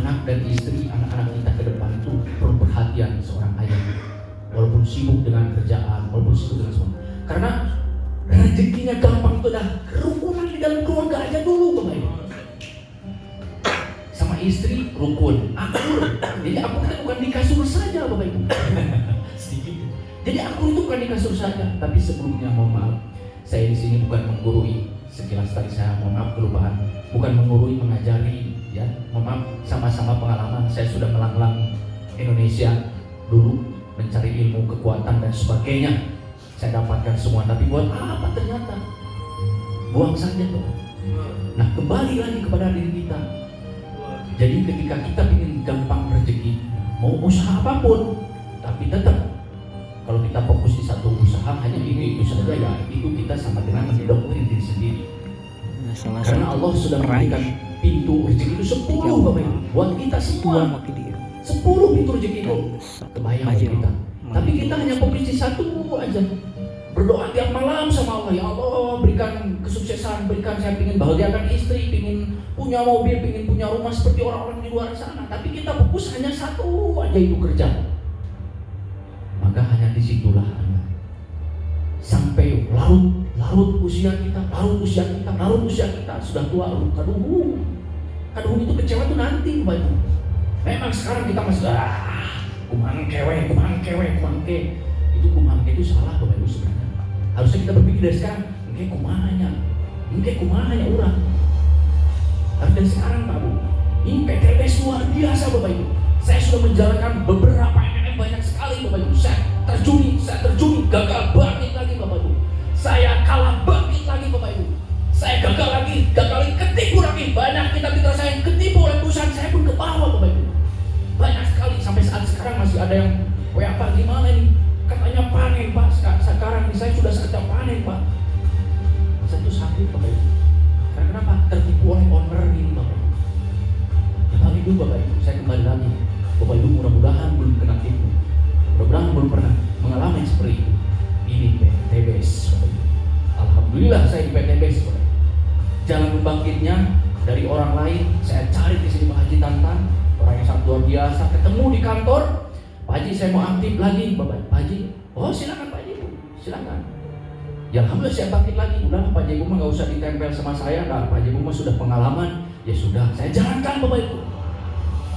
anak dan istri, anak-anak kita ke depan itu perlu perhatian seorang ayah. Walaupun sibuk dengan kerjaan, walaupun sibuk dengan semua. Karena rezekinya gampang itu adalah kerukunan di dalam keluarga aja dulu, Bapak Ibu. Sama istri rukun, akur. Jadi akur itu bukan di kasur saja, Bapak Ibu. Sedikit. Jadi akur itu bukan di kasur saja. Tapi sebelumnya mohon maaf, saya di sini bukan menggurui. Sekilas tadi saya mohon maaf kelupaan. Bukan menggurui, mengajari, ya. Mohon maaf, sama-sama pengalaman. Saya sudah melanglang Indonesia dulu, mencari ilmu, kekuatan dan sebagainya. Saya dapatkan semua, tapi buat apa ternyata? Buang saja tuh. Nah, kembali lagi kepada diri kita. Jadi ketika kita ingin gampang rezeki, mau usaha apapun, tapi tetap kalau kita fokus di satu usaha hanya itu saja, ya itu kita sama dengan mendoktrin diri sendiri. Karena Allah sudah memberikan pintu rezeki itu 10 Bapak Ibu buat kita semua. 10 pintu rezeki itu kebayang buat kita. Tapi kita hanya fokus di satu aja. Berdoa tiap malam sama Allah, ya Allah berikan kesuksesan, berikan, saya ingin bahagiakan istri, ingin punya mobil, ingin punya rumah seperti orang-orang di luar sana. Tapi kita fokus hanya satu aja, itu kerja. Maka hanya disitulah sampai larut usia kita sudah tua. Kaduh itu kecewa tuh nanti, Bapak Ibu. Memang sekarang kita masih kumangke. Itu kumangke itu salah, Bapak Ibu sebenarnya. Harusnya kita berpikir dari sekarang, mungkin kumahanya orang. Harus dari sekarang, Pak Bu. Ini PTBS luar biasa, Bapak Ibu. Saya sudah menjalankan beberapa MLM banyak sekali, Bapak Ibu. Saya terjuni, gagal bangkit lagi, Bapak Ibu. Saya kalah bangkit lagi, Bapak Ibu. Saya gagal lagi, ketipu lagi. Banyak kita saya yang ketipu oleh perusahaan, saya pun ke bawah, Bapak Ibu. Banyak sekali, sampai saat sekarang masih ada yang, Pak gimana ini? Katanya panen, Pak. Sekarang saya sudah saatnya panen, Pak. Saya tuh sakit, Bapak Ibu. Karena kenapa? Tertipu oleh owner ini, Bapak Ibu. Ya bagi dulu, Bapak Ibu. Saya kembali lagi. Bapak Ibu mudah-mudahan belum kena tipu. Mudah-mudahan belum pernah mengalami seperti itu. Ini PTBS, Bapak Ibu. Alhamdulillah saya di PTBS, Bapak Ibu. Jalan berbangkitnya dari orang lain, saya cari di sini Pak Haji Tantan, orang yang sangat luar biasa. Ketemu di kantor, Pak Haji saya mau aktif lagi, Bapak Haji. Oh silakan Pak Haji, silakan. Ya alhamdulillah saya bangkit lagi. Udah Pak Haji mah nggak usah ditempel sama saya, Pak Haji mah sudah pengalaman. Ya sudah, saya jalankan, Bapak Ibu.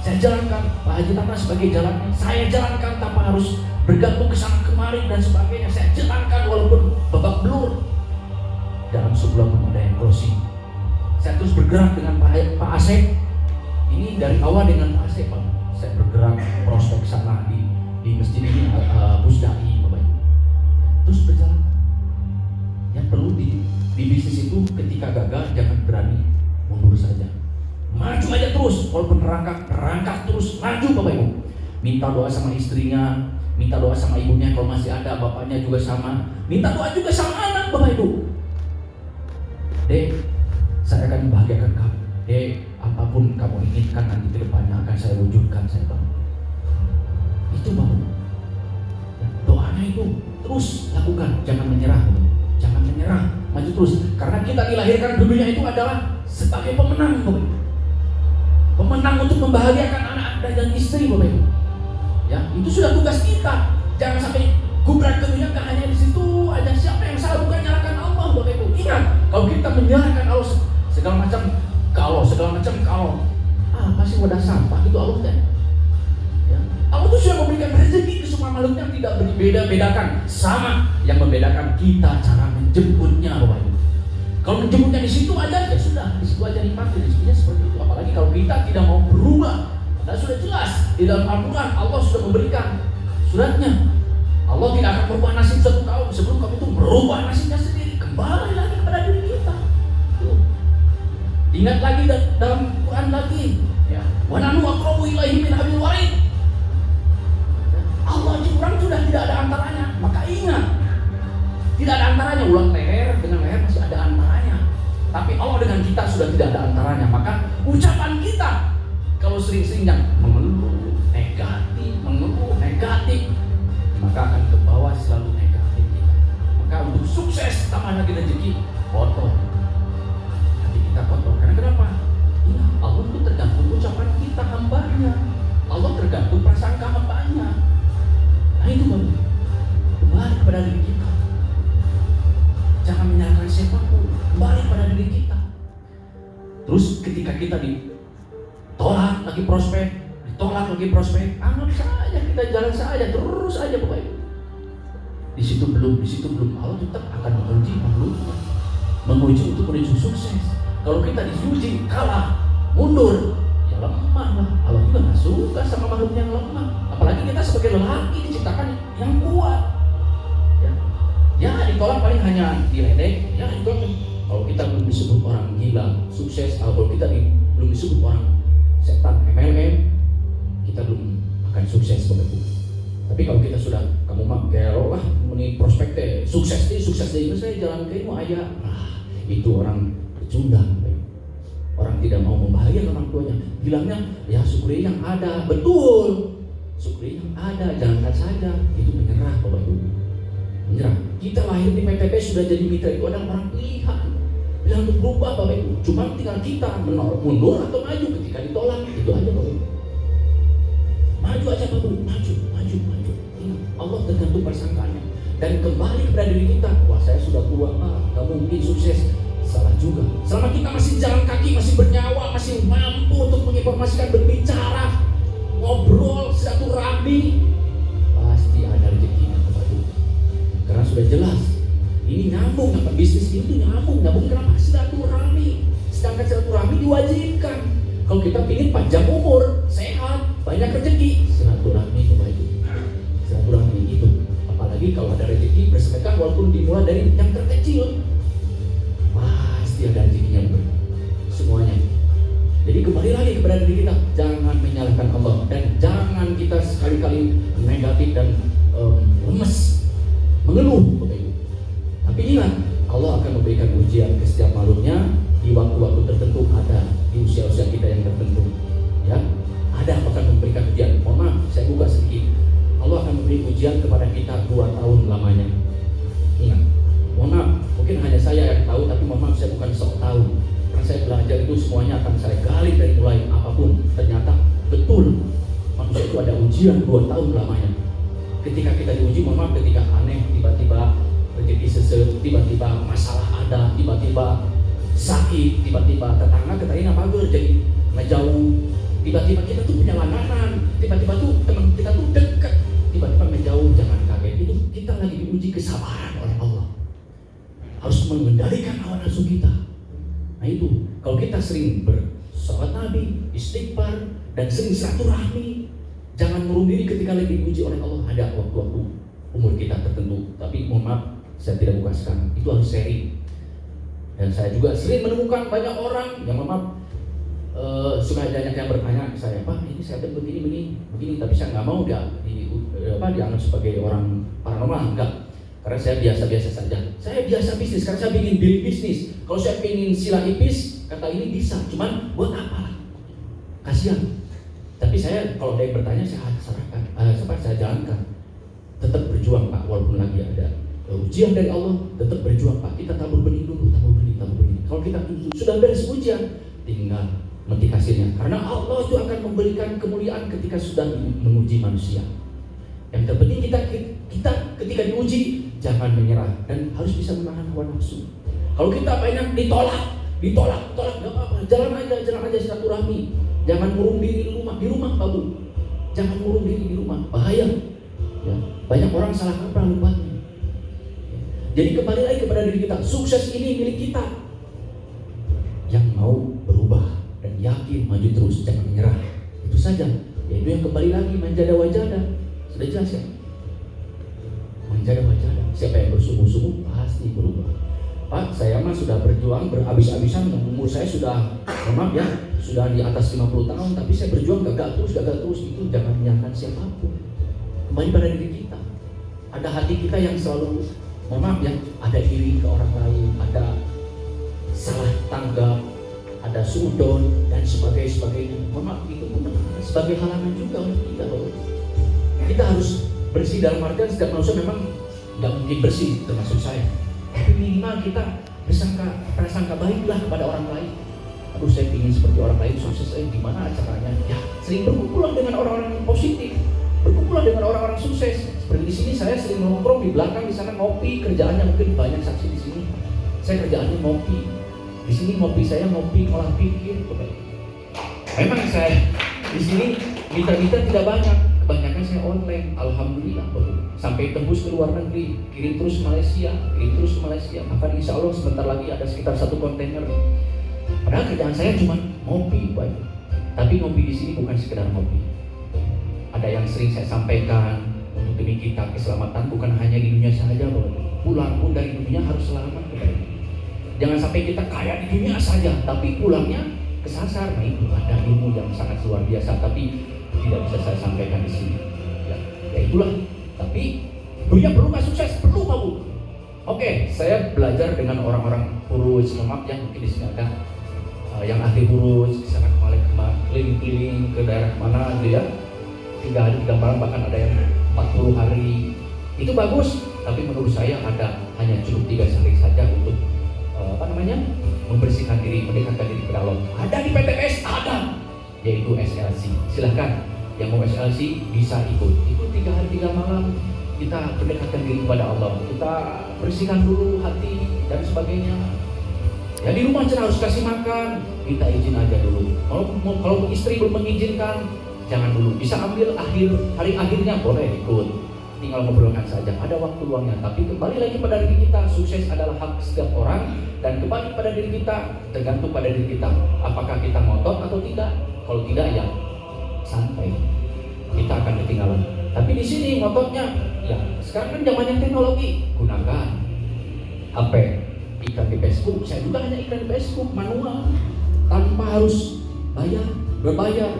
Saya jalankan, Pak Haji Tantan sebagai jalannya. Saya jalankan tanpa harus bergantung ke sana kemari dan sebagainya. Saya jalankan walaupun babak belur. Dalam sebulan belum ada yang closing. Saya terus bergerak dengan Pak Asep. Ini dari awal dengan Pak Asep, Pak. Saya bergerak prospek sana di masjid ini, Pusdai, Bapak Ibu. Terus berjalan. Yang perlu di bisnis itu ketika gagal jangan berani mundur saja. Maju aja terus, walaupun merangkak terus maju, Bapak Ibu. Minta doa sama istrinya, minta doa sama ibunya kalau masih ada, bapaknya juga sama. Minta doa juga sama anak, Bapak Ibu. Dek, saya akan membahagiakan kamu. Dek, apapun kamu inginkan nanti ke depannya akan saya wujudkan, saya tahu. Itu Bapak. Doanya itu terus lakukan, jangan menyerah, Bapak. Jangan menyerah, maju terus. Karena kita dilahirkan di dunia itu adalah sebagai pemenang, Bapak. Pemenang untuk membahagiakan anak dan istri, Bapak Ibu. Ya, itu sudah tugas kita. Jangan sampai gubrak ke dunia hanya di situ aja. Siapa yang salah bukan nyalakan Allah, Bapak Ibu. Ingat, kalau kita menyalahkan Allah segala macam kalau pasti wadah sampah itu Allah kan. Ya. Allah itu sudah memberikan rezeki ke semua makhluk yang tidak berbeda-bedakan. Sama yang membedakan kita cara menjemputnya, Bapak Ibu. Kalau menjemputnya di situ aja, ya sudah, di situ aja nikmati rezekinya seperti itu. Apalagi kalau kita tidak mau berubah. Dan sudah jelas di dalam Al-Quran Allah sudah memberikan suratnya. Allah tidak akan merubah nasib satu kaum sebelum kaum itu merubah nasibnya sendiri. Kembali lagi kepada diri kita. Tuh. Ingat lagi dalam Quran lagi. Ya. Wa nahnu aqrabu ilaihi min hablil warid. Allah orang sudah tidak ada antaranya. Maka ingat, tidak ada antaranya. Ulang leher dengan leher masih ada antaranya. Tapi Allah dengan kita sudah tidak ada antaranya. Maka ucapan kita kalau sering-seringnya mengeluh negatif, maka akan ke bawah selalu negatif. Maka untuk sukses tambah lagi rezeki, kotor. Hati kita kotor. Karena kenapa? Allah itu tergantung ucapan kita hamba. kita ditolak lagi prospek, ditolak lagi prospek, anggap saja kita jalan saja, terus aja Bapak Ibu. Di situ belum, Allah tetap akan menguji untuk menuju sukses. Kalau kita diuji kalah, mundur, ya lemah lah. Allah juga nggak suka sama makhluk yang lemah. Apalagi kita sebagai lelaki diciptakan yang kuat. Ya ditolak paling hanya diledek, ya ditolak. Kalau kita belum disebut orang gila, sukses, kalau kita belum disebut orang setan, MLM, kita belum akan sukses Bapak Ibu. Tapi kalau kita sudah, kamu mah gelo lah, ini prospeknya sukses deh, saya jalan ke ilmu aja. Nah, itu orang pecundang. Orang tidak mau membahayakan orang tuanya. Bilangnya, ya syukuri yang ada. Betul, syukuri yang ada, jangan saja. Itu menyerah Bapak Ibu. Menyerah. Kita lahir di PTP sudah jadi mitra itu adalah orang pilihan. Pilihan untuk berubah Bapak Ibu. Cuma tinggal kita mundur atau maju ketika ditolak. Itu aja Bapak Ibu. Maju aja Bapak Ibu, maju. Allah tergantung persangkaannya. Dan kembali kepada diri kita. Wah, saya sudah tua, gak mungkin sukses. Salah juga. Selama kita masih jalan kaki, masih bernyawa, masih mampu untuk menginformasikan, berbicara, ngobrol, silaturahmi, pasti ada rezekinya Bapak Ibu. Karena sudah jelas, ini nyambung, apa bisnis itu nyambung kenapa? Silaturahmi. Sedangkan silaturahmi diwajibkan. Kalau kita ingin panjang umur, sehat, banyak rezeki, silaturahmi Bapak Ibu. Silaturahmi itu. Apalagi kalau ada rezeki bersedekah walaupun dimulai dari yang terkecil. Pasti ada rezekinya semuanya. Jadi kembali lagi kepada diri kita, jangan menyalahkan Allah dan jangan kita sekali-kali negatif dan lemes, mengeluh Bapak Ibu. Tapi ingat, Allah akan memberikan ujian ke setiap makhluknya di waktu-waktu tertentu, ada di usia-usia kita yang tertentu. Ya, ada akan memberikan ujian. Mohon maaf, saya buka sedikit. Allah akan memberi ujian kepada kita 2 tahun lamanya. Ingat, mohon maaf, mungkin hanya saya yang tahu, tapi mohon maaf saya bukan sok tahu. Karena saya belajar itu semuanya akan saya gali dari mulai apapun. Ternyata betul manusia itu ada ujian 2 tahun lamanya. Ketika kita diuji, mohon maaf, ketika aneh, tiba-tiba rezeki seset, tiba-tiba masalah ada, tiba-tiba sakit, tiba-tiba tetangga ketain apa gue jadi ngejauh, tiba-tiba kita tuh punya langganan, tiba-tiba tuh teman kita tuh dekat, tiba-tiba menjauh. Jangan kaget, itu kita lagi diuji kesabaran oleh Allah. Harus mengendalikan hawa nafsu kita. Nah itu, kalau kita sering bersalat Nabi, istighfar, dan sering silaturahmi, jangan murung diri ketika lagi diuji oleh Allah. Ada waktu-waktu umur kita tertentu, tapi mohon maaf, saya tidak buka sekarang. Itu harus seri. Dan saya juga sering menemukan banyak orang yang mohon maaf, suka banyak yang bertanya ke saya, Pak, ini saya begini, tapi saya nggak mau dianggap sebagai orang paranormal, enggak. Karena saya biasa-biasa saja. Saya biasa bisnis, karena saya ingin build bisnis. Kalau saya ingin sila ipis, kata ini bisa, cuman buat apa? Kasihan. Tapi saya kalau ada yang bertanya, saya serahkan, saya jalankan. Tetap berjuang Pak, walaupun lagi ada ujian dari Allah, tetap berjuang Pak. Kita tabur benih dulu, tabur benih. Kalau kita sudah beres ujian, tinggal metik hasilnya. Karena Allah itu akan memberikan kemuliaan ketika sudah menguji manusia. Yang terpenting kita ketika diuji, jangan menyerah dan harus bisa menahan hawa nafsu. Kalau kita banyak ditolak, nggak apa-apa, jalan aja silaturahmi. Jangan murung diri di rumah Pak Bu. Jangan murung diri di rumah, bahaya. Ya, banyak orang salah kaprah lupanya. Jadi kembali lagi kepada diri kita, sukses ini milik kita. Yang mau berubah dan yakin maju terus, jangan menyerah. Itu saja. Yaitu yang kembali lagi manjada wajada. Sudah jelas ya? Manjada wajada. Siapa yang bersungguh-sungguh pasti berubah. Pak, saya mah sudah berjuang berhabis-habisan, umur saya sudah, maaf ya, sudah di atas 50 tahun, tapi saya berjuang gagal terus. Itu jangan menyalahkan siapapun. Kembali pada diri kita. Ada hati kita yang selalu, maaf ya, ada iri ke orang lain, ada salah tanggap, ada sudon dan sebagainya. Maaf, itu pun sebagai halangan juga untuk kita. Kita harus bersih dalam artian setiap manusia memang nggak mungkin bersih, termasuk saya. Tapi minimal kita prasangka baiklah kepada orang lain. Aduh, saya ingin seperti orang lain sukses, gimana caranya? Ya, sering berkumpul dengan orang-orang yang positif, berkumpul dengan orang-orang sukses. Seperti di sini saya sering nongkrong di belakang, di sana ngopi, kerjaannya mungkin banyak saksi di sini. Saya kerjaannya ngopi. Di sini ngopi saya ngopi ngolah pikir, Memang saya di sini mitra-mitra tidak banyak, kebanyakan saya online. Alhamdulillah Bapak. Sampai tembus ke luar negeri, kirim terus ke Malaysia, Bahkan insya Allah sebentar lagi ada sekitar 1 kontainer. Padahal kerjaan saya cuma ngopi, Bapak. Tapi ngopi di sini bukan sekedar ngopi. Ada yang sering saya sampaikan, untuk demi kita keselamatan bukan hanya di dunia saja, Bapak. Pulang pun dari dunia harus selamat, Bapak. Jangan sampai kita kaya di dunia saja, tapi pulangnya kesasar. Nah, itu ada ilmu yang sangat luar biasa, tapi tidak bisa saya sampaikan di sini. Ya itulah. Tapi dunia perlu nggak sukses? Perlu, Pak Bu. Oke, saya belajar dengan orang-orang urus. Maaf ya, mungkin di sini ada yang ahli urus, di sana keliling-keliling ke daerah mana gitu ya. 3 hari 3 malam, bahkan ada yang 40 hari. Itu bagus, tapi menurut saya hanya cukup 3 hari saja untuk membersihkan diri, mendekatkan diri ke Allah. Ada di PTPS, ada, yaitu SLC. Silahkan yang mau SLC bisa ikut. Itu 3 hari 3 malam kita mendekatkan diri kepada Allah. Kita bersihkan dulu hati dan sebagainya. Ya di rumah harus kasih makan, kita izin aja dulu. Kalau istri belum mengizinkan, jangan dulu. Bisa ambil hari akhirnya boleh ikut. Tinggal ngobrolkan saja, ada waktu luangnya. Tapi kembali lagi pada diri kita, sukses adalah hak setiap orang. Dan kembali pada diri kita, tergantung pada diri kita. Apakah kita ngotot atau tidak? Kalau tidak ya santai, kita akan ketinggalan. Tapi di sini ngototnya, ya sekarang kan zamannya teknologi, gunakan HP, iklan di Facebook. Saya juga hanya iklan di Facebook manual, tanpa harus berbayar.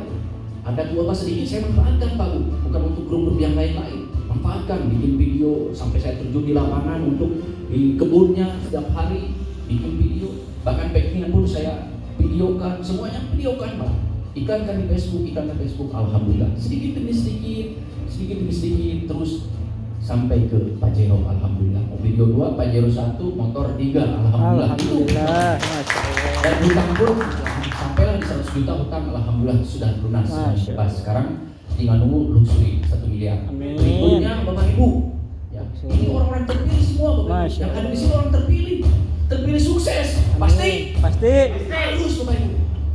Ada kuota sedikit saya manfaatkan, Pak Bu, bukan untuk grup-grup yang lain-lain. Manfaatkan, bikin video sampai saya terjun di lapangan untuk di kebunnya setiap hari bikin video, bahkan packingan pun saya videokan, semuanya videokan, Pak. Iklankan di Facebook, alhamdulillah. Sedikit demi sedikit terus sampai ke Pajero, alhamdulillah. Mobil 2, Pajero 1, motor 3, alhamdulillah. Dan hutang pun sampailah di 100 juta hutang, alhamdulillah sudah lunas. Bebas. Sekarang tinggal nunggu luxury 1 miliar. Berikutnya Bapak Ibu, ya, ini orang-orang terpilih semua, Bapak Ibu. Yang ada di sini orang terpilih sukses. Pasti. Harus, Bapak Ibu.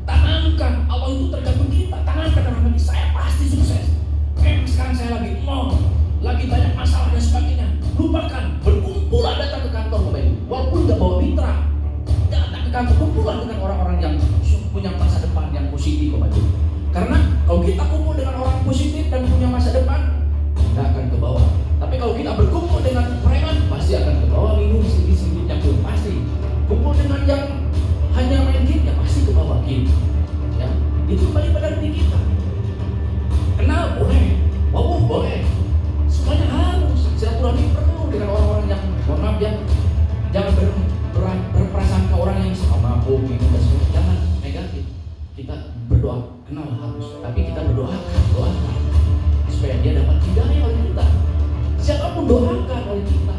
Tanamkan, Allah itu tergantung kita. Tanamkan dalam hati, saya pasti sukses. Sekarang saya lagi banyak masalah dan sebagainya. Lupakan, berkumpullah, datang ke kantor, Bapak Ibu. Walaupun nggak bawa mitra, datang ke kantor, kumpullah dengan orang-orang yang punya masa depan yang positif, Bapak Ibu. Karena kalau kita kumpul dengan orang positif dan punya masa depan, nggak akan ke bawah. Tapi kalau kita berkumpul dengan preman, pasti akan ke bawah, minum sedikit-sedikitnya pun pasti. Kumpul dengan yang hanya main game, ya pasti ke bawah game. Ya, itu kembali pada diri kita. Kenal boleh, mau boleh, semuanya harus. Silaturahmi perlu dengan orang-orang yang, mohon maaf ya, jangan berprasangka orang yang sama mabuk, minum dan sebagainya. Jangan negatif. Kita berdoa, kenal harus, tapi kita doakan supaya dia dapat hidayah oleh kita. Siapapun doakan oleh kita,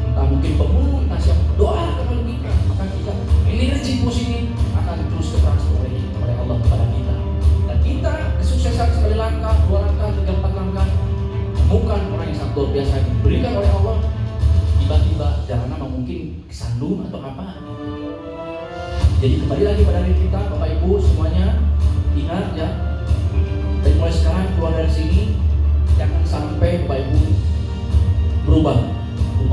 entah mungkin pembunuh, entah siapa, doakan oleh kita, maka kita energi positif akan terus tertransfer oleh Allah kepada kita. Dan kita kesuksesan sekali langkah, 2 langkah, 3, 4 langkah, bukan orang yang sangat luar biasa diberikan oleh Allah. Tiba-tiba jangan mungkin kesandung atau apa. Jadi kembali lagi pada diri kita, Bapak Ibu semuanya, ingat ya, dari mulai sekarang keluar dari sini jangan sampai Bapak Ibu berubah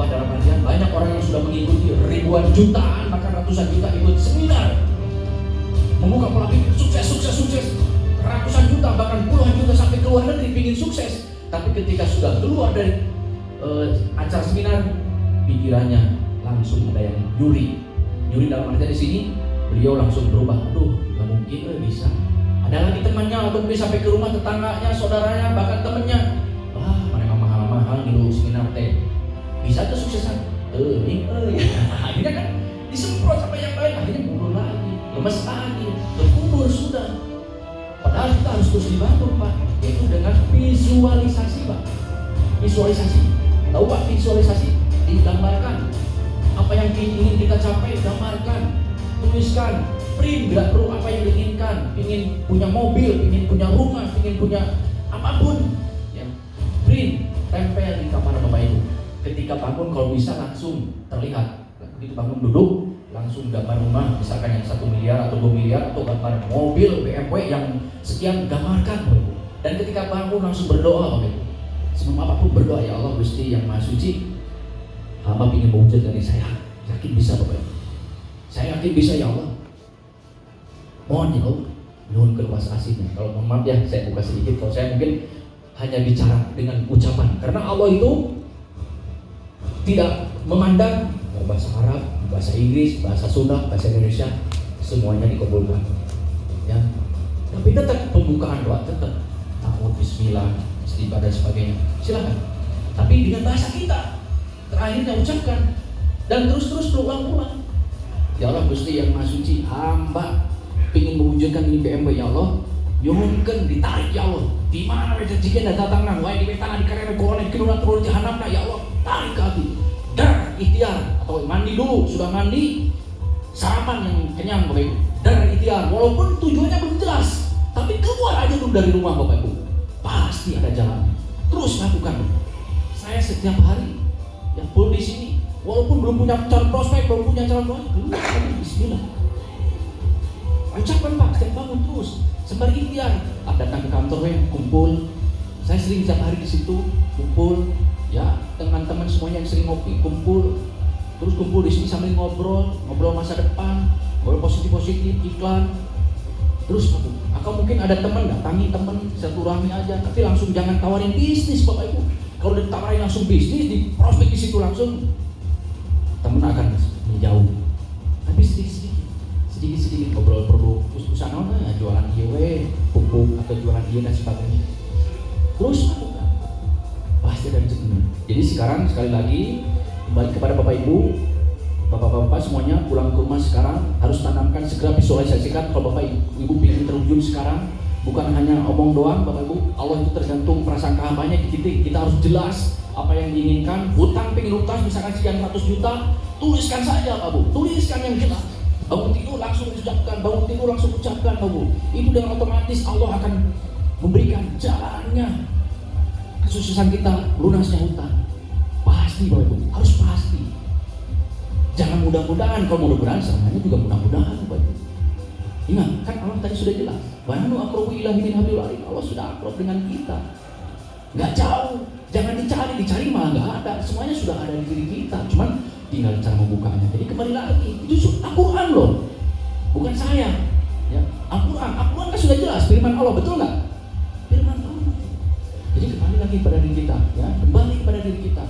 dalam artian banyak orang yang sudah mengikuti ribuan jutaan bahkan ratusan juta ikut seminar membuka pola pikir sukses, ratusan juta bahkan puluhan juta sampai ke luar negeri ingin sukses. Tapi ketika sudah keluar dari acara seminar, pikirannya langsung ada yang nyuri dalam artian di sini beliau langsung berubah. Aduh, nggak mungkin bisa. Ada lagi temannya untuk bisa sampai ke rumah tetangganya, saudaranya, bahkan temannya. Wah, mereka mahal-mahal dulu seminar teh. Bisa kesuksesan. Akhirnya kan disemprot sama yang lain, akhirnya mundur lagi, lemes lagi, terkubur sudah. Padahal kita harus terus dibangun, Pak. Yaitu dengan visualisasi, Pak. Visualisasi. Tahu Pak, visualisasi digambarkan. Apa yang ingin kita capai, gambarkan, tuliskan, print, bila perlu apa yang diinginkan, ingin punya mobil, ingin punya rumah, ingin punya apapun, ya, print, tempel di kamar Bapak Ibu. Ketika bangun kalau bisa langsung terlihat. Begitu bangun duduk, langsung gambar rumah misalkan yang 1 miliar atau 2 miliar, atau gambar mobil BMW yang sekian, gambarkan Bapak Ibu. Dan ketika bangun langsung berdoa Bapak Ibu. Sebelum apapun berdoa, ya Allah Gusti yang Maha Suci, hamba ingin mewujudkan ini, saya yakin bisa Bapak Ibu. Saya yakin bisa ya Allah. Mohon ya Allah, nuhun kekuasaan. Kalau mohon maaf ya, saya buka sedikit. Kalau saya mungkin hanya bicara dengan ucapan, karena Allah itu tidak memandang bahasa Arab, bahasa Inggris, bahasa Sunda, bahasa Indonesia, semuanya dikabulkan. Ya, tapi tetap pembukaan doa tetap tahun Bismillah, istighfar dan sebagainya. Silakan. Tapi dengan bahasa kita, terakhirnya ucapkan dan terus berulang-ulang. Ya Allah Gusti yang Maha Suci, hamba ingin mewujudkan mimpi hamba ya Allah. Yuhunkeun ditarik ya Allah. Di mana rezeki datangna, wae di betana di karena golongan kedua turun jahanamna ya Allah. Tarik ke hati. Dar ikhtiar atau mandi dulu, sudah mandi sarapan yang kenyang Bapak Ibu. Dar ikhtiar walaupun tujuannya belum jelas, tapi keluar aja dulu dari rumah Bapak Ibu. Pasti ada jalan. Terus lakukan. Saya setiap hari yang full di sini, walaupun belum punya calon prospek, belum punya calon prospek, keluar lagi Bismillah. Ucapkan Pak, setiap bangun terus sembari ikhtiar. Datang ke kantor kumpul. Saya sering setiap hari di situ kumpul. Ya, teman-teman semuanya yang sering ngopi kumpul, terus kumpul di sini sambil ngobrol masa depan, ngobrol positif iklan. Terus atau mungkin ada teman, datangi teman silaturahmi aja, tapi langsung jangan tawarin bisnis Bapak Ibu. Kalau ditawarin langsung bisnis di prospek di situ langsung, teman akan menjauh. Tapi sedikit ngobrol produk usaha jualan IW, pupuk atau jualan IE dan sebagainya. Terus pasti ada rezeki. Jadi sekarang sekali lagi kembali kepada Bapak Ibu, Bapak-bapak semuanya pulang ke rumah sekarang harus tanamkan, segera visualisasikan. Kalau Bapak Ibu ingin terjun sekarang, bukan hanya omong doang Bapak Ibu. Allah itu tergantung prasangka hambanya. Kita harus jelas apa yang diinginkan. Hutang pengen lutas misalkan sekian 100 juta, tuliskan saja Bapak Ibu, tuliskan yang jelas. Bangun tidur langsung ucapkan Bapak Ibu. Itu dengan otomatis Allah akan memberikan jalannya. Kesuksesan kita, lunasnya hutang. Pasti Bapak Ibu, harus pasti. Jangan mudah-mudahan, kalau mudah-mudahan semuanya juga mudah-mudahan Bapak Ibu. Ingat, kan Allah tadi sudah jelas. Wa nahnu aqrabu ilaihi min hablil warid. Allah sudah akrab dengan kita. Enggak jauh, jangan dicari malah enggak ada. Semuanya sudah ada di diri kita. Cuman tinggal cara membukanya. Jadi kembali lagi, itu Al-Qur'an loh. Bukan saya. Ya, Al-Qur'an kan sudah jelas firman Allah, betul enggak? Firman Allah. Jadi kembali lagi pada diri kita, ya, kembali kepada diri kita.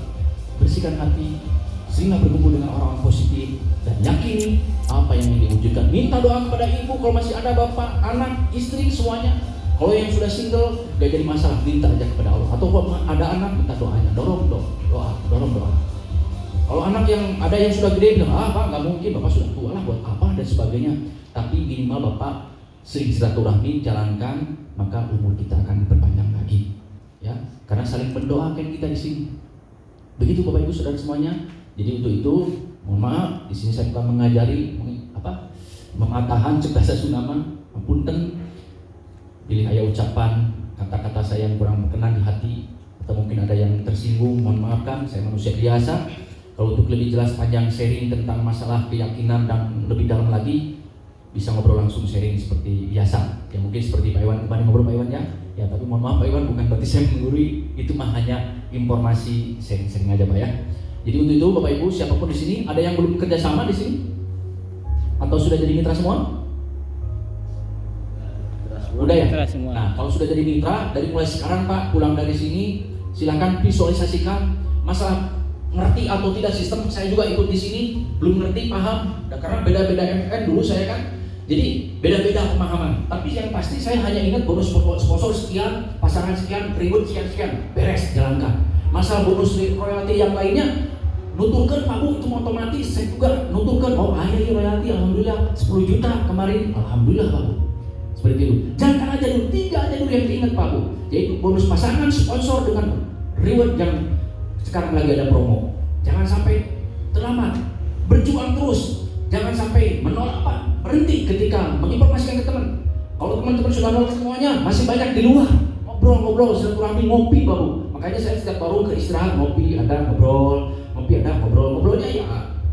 Bersihkan hati, sehingga berkumpul dengan orang-orang positif dan yakini apa yang ingin diwujudkan. Minta doa kepada ibu kalau masih ada bapak, anak, istri semuanya. Kalau yang sudah single gak jadi masalah, minta aja kepada Allah. Atau kalau ada anak, minta doanya, dorong doa. Kalau anak yang ada yang sudah gede bilang, Pak nggak mungkin, bapak sudah tua lah, buat apa dan sebagainya. Tapi minimal bapak sering silaturahmi jalankan, maka umur kita akan diperpanjang lagi. Ya, karena saling mendoakan kita di sini. Begitu Bapak Ibu Saudara semuanya. Jadi untuk itu, mohon maaf, di sini saya bukan mengajari mematahan cegah sunama, punten. Pilih ayat ucapan, kata-kata saya yang kurang berkenan di hati, atau mungkin ada yang tersinggung, mohon maafkan, saya manusia biasa. Kalau untuk lebih jelas panjang sharing tentang masalah keyakinan dan lebih dalam lagi, bisa ngobrol langsung sharing seperti biasa. Ya mungkin seperti Pak Iwan kemarin ngobrol Pak Iwan ya. Ya tapi mohon maaf Pak Iwan, bukan berarti saya menggurui, itu mah hanya informasi sharing aja Pak ya. Jadi untuk itu Bapak Ibu siapapun di sini, ada yang belum kerjasama di sini? Atau sudah jadi mitra semua? Udah ya? Nah kalau sudah jadi mitra, dari mulai sekarang Pak pulang dari sini, silakan visualisasikan masalah ngerti atau tidak sistem. Saya juga ikut di sini, belum ngerti, paham. Dan karena beda-beda MN dulu saya kan, jadi beda-beda pemahaman. Tapi yang pasti saya hanya ingat bonus sponsor sekian, pasangan sekian, reward sekian, beres, jalankan. Masalah bonus royalti yang lainnya, nuturkan Pak Bu, itu otomatis. Saya juga nuturkan, iya royalti, alhamdulillah 10 juta kemarin, alhamdulillah Pak Bu. Seperti itu. Jangan aja dulu, 3 aja dulu yang diingat Pak Bu. Yaitu bonus pasangan, sponsor dengan reward yang sekarang lagi ada promo. Jangan sampai terlambat, berjuang terus. Jangan sampai menolak Pak, berhenti ketika menginformasikan ke teman. Kalau teman-teman sudah nolak semuanya, masih banyak di luar. Ngobrol, silaturahmi, ngopi Pak Bu. Makanya saya setiap baru ke istirahat, ngopi, ada ngobrol. Ngobrolnya ya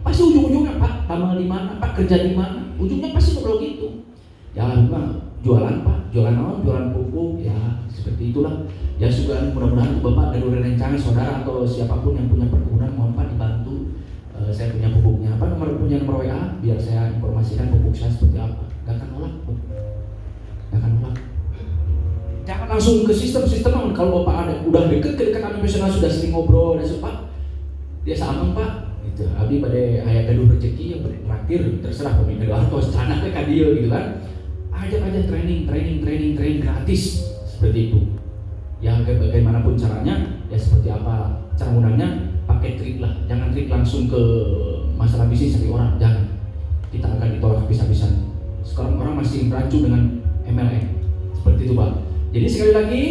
pas pasti ujung-ujungnya, Pak, tamal di mana, Pak, kerja di mana, ujungnya pasti ngobrol gitu. Ya, Pak, jualan, Pak, jualan apa? Jualan pupuk, ya seperti itulah. Ya juga mudah-mudahan Bapak dan rencana saudara atau siapapun yang punya perkebunan, mohon Pak dibantu. Saya punya pupuknya, apa punya nomor WA, biar saya informasikan pupuk saya seperti apa. Gak akan nolak, gak akan nolak. Jangan langsung ke sistem. Kalau Bapak ada udah kedekatan emosional, sudah sering ngobrol dan sempat, dia sama Pak. Gitu. Abdi pada ayat gaduh rezeki yang terakhir terserah pemimpin doa atau secara ke dia gitu kan. Ajak aja training gratis seperti itu. Yang bagaimanapun caranya, ya seperti apa cara ngundangnya, pakai trik lah. Jangan trik langsung ke masalah bisnis dari orang, jangan. Kita akan ditolak habis-habisan. Sekarang orang masih rancu dengan MLM. Seperti itu, Pak. Jadi sekali lagi,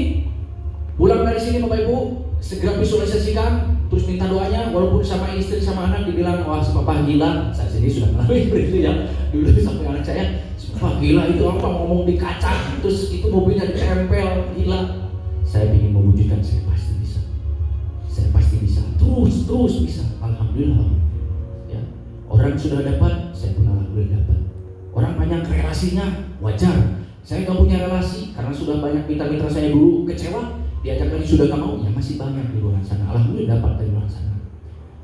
pulang dari sini Bapak Ibu, segera visualisasikan, terus minta doanya. Walaupun sama istri sama anak dibilang, wah papa gila, saya sendiri sudah mengalami seperti itu ya. Dulu sampai anak saya, wah gila itu apa ngomong di kaca, terus itu mobilnya ditempel, gila. Saya ingin mewujudkan, saya pasti bisa. Saya pasti bisa, terus bisa. Alhamdulillah. Ya. Orang sudah dapat, saya pun alhamdulillah dapat. Orang banyak relasinya, wajar. Saya gak punya relasi karena sudah banyak mitra-mitra saya dulu kecewa, diajak lagi sudah gak mau, ya masih banyak di luar sana. Alhamdulillah dapat dari luar sana.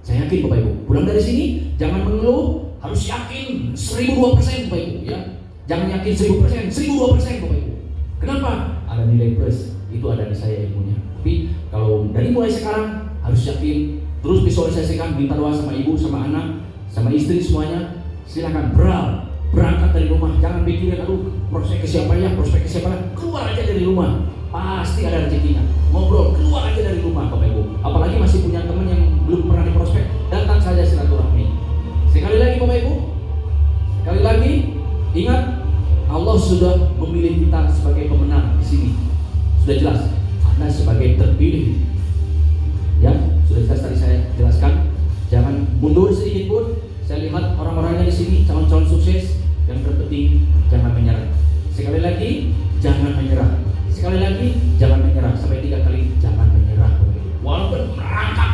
Saya yakin Bapak Ibu, pulang dari sini jangan mengeluh, harus yakin 1002% Bapak Ibu ya. Jangan yakin 1000%, 1002% Bapak Ibu. Kenapa? Ada nilai plus, itu ada di saya ilmunya. Tapi kalau dari mulai sekarang harus yakin, terus visualisasikan, minta doa sama ibu, sama anak, sama istri semuanya. Silakan berangkat dari rumah, jangan pikirin aduh prospek ke siapa ya, keluar aja dari rumah, pasti ada rezekinya. Ngobrol, keluar aja dari rumah Bapak Ibu. Apalagi masih punya teman yang belum pernah diprospek, datang saja silaturahmi. Sekali lagi Bapak Ibu, sekali lagi ingat, Allah sudah memilih kita sebagai pemenang di sini. Sudah jelas, Anda sebagai terpilih. Ya, sudah jelas tadi saya jelaskan. Jangan mundur sedikit pun. Saya lihat orang-orangnya di sini calon-calon sukses. Yang terpenting jangan menyerah. Sekali lagi, jangan menyerah. Sekali lagi, jangan menyerah. Sampai 3 kali, jangan menyerah. Walaupun merangkak,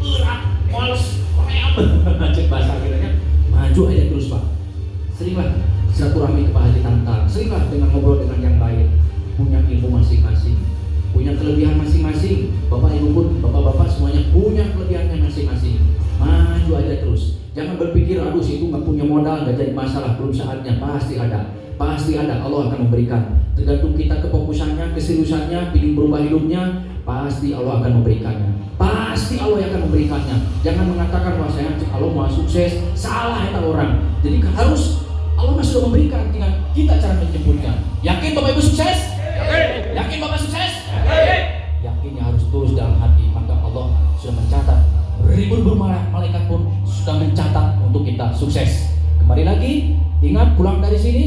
berat, males, cek bahasa akhirnya, maju aja terus Pak. Seringlah silaturahmi ke Pak Haji Tantan. Seringlah dengan ngobrol dengan yang lain. Punya ilmu masing-masing, punya kelebihan masing-masing. Bapak Ibu pun, bapak-bapak semuanya punya kelebihannya masing-masing. Maju aja terus. Jangan berpikir, aduh situ nggak punya modal, nggak jadi masalah, belum saatnya. Pasti ada, Allah akan memberikan. Tergantung kita kefokusannya, keseriusannya, ingin berubah hidupnya, pasti Allah akan memberikannya. Pasti Allah yang akan memberikannya. Jangan mengatakan, wah saya kalau mau sukses, salah itu orang. Jadi harus Allah sudah memberikan, tinggal kita cara menjemputnya. Yakin Bapak Ibu sukses? Yakin Bapak sukses? Yakinnya harus tulus dalam hati, maka Allah sudah mencatat. Ribuan malaikat pun sudah mencatat untuk kita sukses. Kembali lagi, ingat pulang dari sini,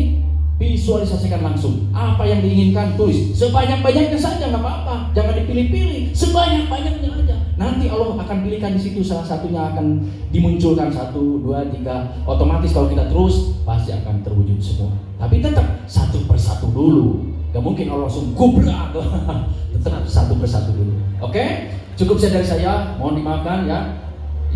visualisasikan langsung apa yang diinginkan, tulis sebanyak-banyaknya saja, nggak apa-apa, jangan dipilih-pilih, sebanyak-banyaknya aja. Nanti Allah akan pilihkan di situ salah satunya akan dimunculkan 1, 2, 3. Otomatis kalau kita terus pasti akan terwujud semua. Tapi tetap satu persatu dulu. Gak mungkin Allah langsung gubrak. Tetap satu persatu dulu. Oke? Cukup dari saya, mohon dimaafkan ya.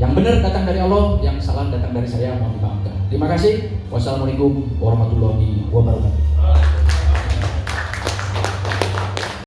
Yang benar datang dari Allah, yang salah datang dari saya, mohon dimaafkan. Terima kasih. Wassalamualaikum warahmatullahi wabarakatuh.